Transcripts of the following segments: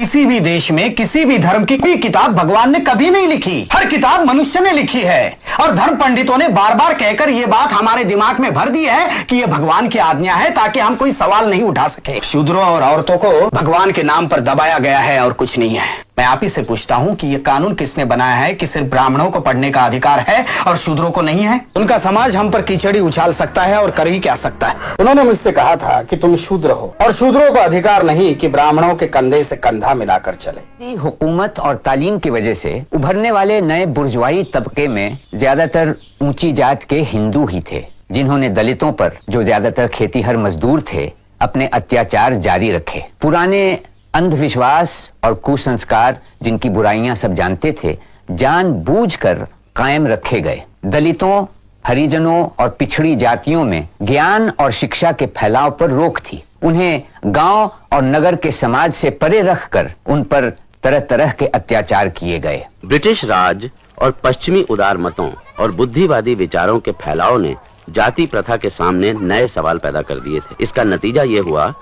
किसी भी देश में किसी भी धर्म की कोई किताब भगवान ने कभी नहीं लिखी। हर किताब मनुष्य ने लिखी है और धर्म पंडितों ने बार बार कहकर यह बात हमारे दिमाग में भर दी है कि यह भगवान की आज्ञा है ताकि हम कोई सवाल नहीं उठा सके। शूद्रों और औरतों को भगवान के नाम पर दबाया गया है और कुछ नहीं है। मैं आप ही से पूछता हूं कि यह कानून किसने बनाया है कि सिर्फ ब्राह्मणों को पढ़ने का अधिकार है और शूद्रों को नहीं है? उनका समाज हम पर कीचड़ी उछाल सकता है और कर ही क्या सकता है। उन्होंने मुझसे कहा था कि तुम शूद्र हो और शूद्रों को अधिकार नहीं कि ब्राह्मणों के कंधे से कंधा मिलाकर चले। हुकूमत और तालीम की वजह से उभरने वाले नए बुर्जुआई तबके में ज्यादातर ऊंची जात के हिंदू ही थे, जिन्होंने दलितों पर, जो ज्यादातर खेतीहर मजदूर थे, अपने अत्याचार जारी रखे। पुराने अंधविश्वास और कुसंस्कार, जिनकी बुराइयां सब जानते थे, जानबूझकर कायम रखे गए। दलितों, हरिजनों और पिछड़ी जातियों में ज्ञान और शिक्षा के फैलाव पर रोक थी। उन्हें गांव और नगर के समाज से परे रखकर उन पर तरह तरह के अत्याचार किए गए। ब्रिटिश राज और पश्चिमी उदार मतों और बुद्धिवादी विचारों के फैलाव ने जाति प्रथा के सामने नए सवाल पैदा कर दिए थे। इसका नतीजा ये हुआ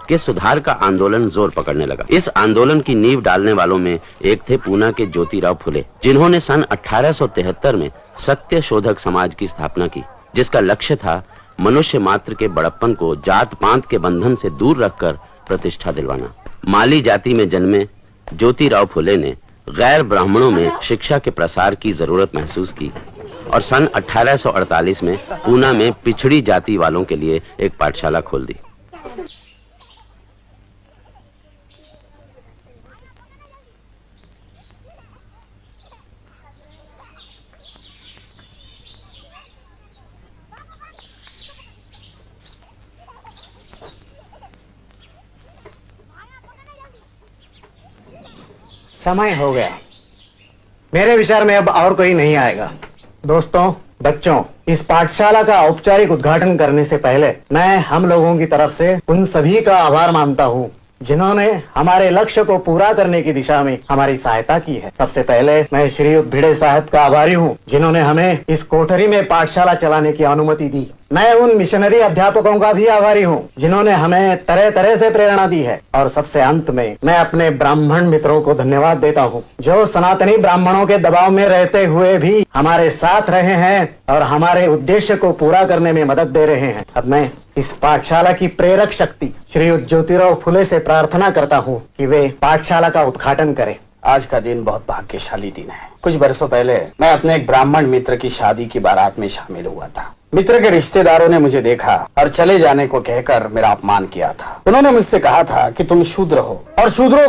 कि सुधार का आंदोलन जोर पकड़ने लगा। इस आंदोलन की नींव डालने वालों में एक थे पूना के ज्योतिराव फुले, जिन्होंने सन 1873 में सत्य शोधक समाज की स्थापना की, जिसका लक्ष्य था मनुष्य मात्र के बड़प्पन को जात पात के बंधन से दूर रखकर प्रतिष्ठा दिलवाना। माली जाति में जन्मे ज्योतिराव फुले ने गैर ब्राह्मणों में शिक्षा के प्रसार की जरूरत महसूस की और सन 1848 में पूना में पिछड़ी जाति वालों के लिए एक पाठशाला खोल दी। समय हो गया। मेरे विचार में अब और कोई नहीं आएगा। दोस्तों, बच्चों, इस पाठशाला का औपचारिक उद्घाटन करने से पहले मैं हम लोगों की तरफ से उन सभी का आभार मानता हूँ जिन्होंने हमारे लक्ष्य को पूरा करने की दिशा में हमारी सहायता की है। सबसे पहले मैं श्रीयुत भिड़े साहब का आभारी हूँ जिन्होंने हमें इस कोठरी में पाठशाला चलाने की अनुमति दी। मैं उन मिशनरी अध्यापकों का भी आभारी हूँ जिन्होंने हमें तरह तरह से प्रेरणा दी है। और सबसे अंत में मैं अपने ब्राह्मण मित्रों को धन्यवाद देता हूँ जो सनातनी ब्राह्मणों के दबाव में रहते हुए भी हमारे साथ रहे हैं और हमारे उद्देश्य को पूरा करने में मदद दे रहे हैं। अब मैं इस पाठशाला की प्रेरक शक्ति श्रीयुत ज्योतिराव फुले से प्रार्थना करता हूँ कि वे पाठशाला का उद्घाटन करें। आज का दिन बहुत भाग्यशाली दिन है। कुछ बरसों पहले मैं अपने एक ब्राह्मण मित्र की शादी की बारात में शामिल हुआ था। मित्र के रिश्तेदारों ने मुझे देखा और चले जाने को कहकर मेरा अपमान किया था। उन्होंने मुझसे कहा था कि तुम शूद्र हो और शूद्रों को